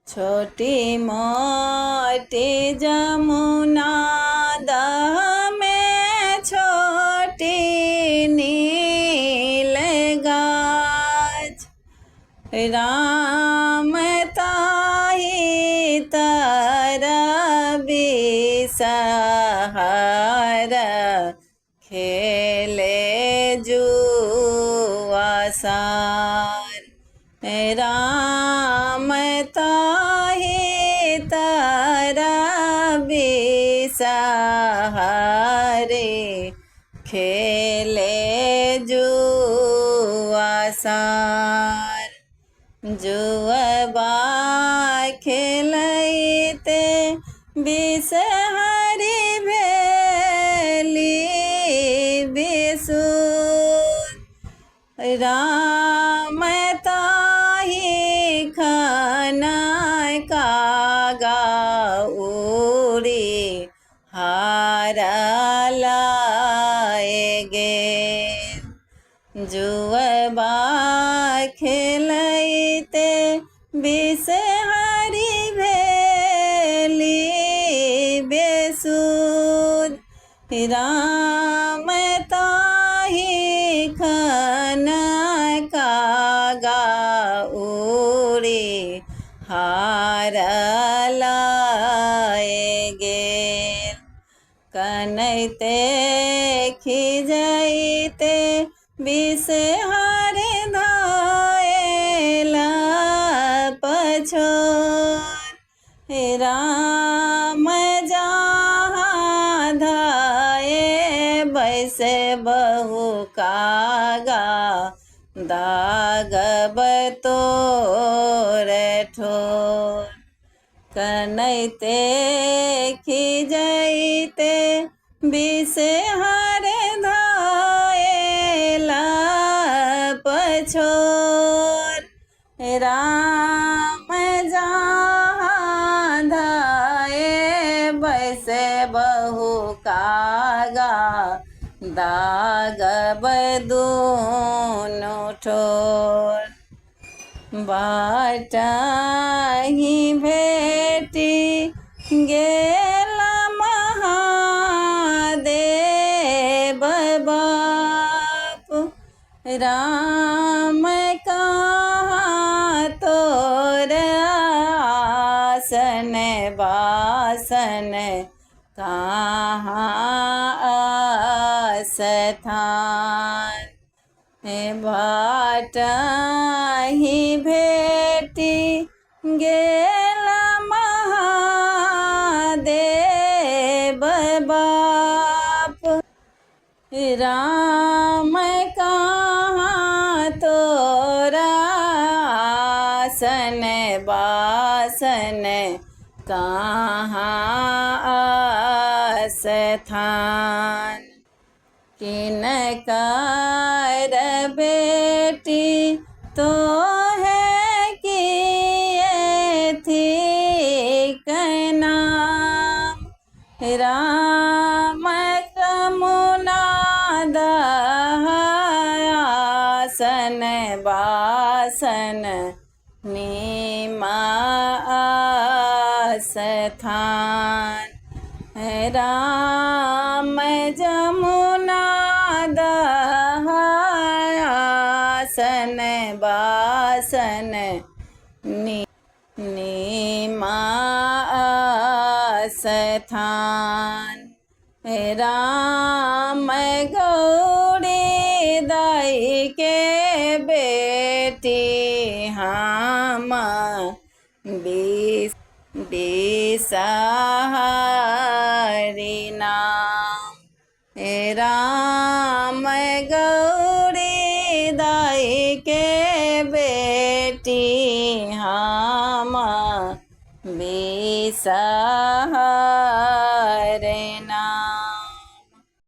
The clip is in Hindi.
छोटी मोटी जमुना दह में छोटी नील गाछ। राम ताहि तर बिसहर खेले जुआ सार। राम ताहि तर बिसहरे खेले जुआ सार। जुआ खेलैते बिसहरि भेली बिसुर। राम ताहि खनय कागा उड़ी हारलाए गेल। जुआ खेलैते बिसहरि भेली बेसुध। राम ताहि खनय कागा उड़ी हारलाए गेल। कनैते खिजैते बिसहरि धायल पछोर। राम जहाँ धाये बैसे बहु कागा दागब तोर ठोर। कनैते खिजैते बिसहरि धायल पछोर। राम जहाँ धाये बैसे बहु कागा दागब दुनु ठोर। बाटहि भेटि गेल महादेव बाप। राम कहाँ तोर आसन बासन कहाँ आस्थान। बाटहि भेटि गेल महादेव बाप। राम कहाँ तोर आसन बासन कहाँ आस्थान। किनकर बेटी तो है किए थी नाम। राम जमुना दह आसन बासन नीमा आस्थान। राम जमुना दह आसन बासन नीमा आस्थान। राम गौरी दाई के बेटी हम बिसहरि नाम। राम गौरी दाई के बेटी हम बिसहरि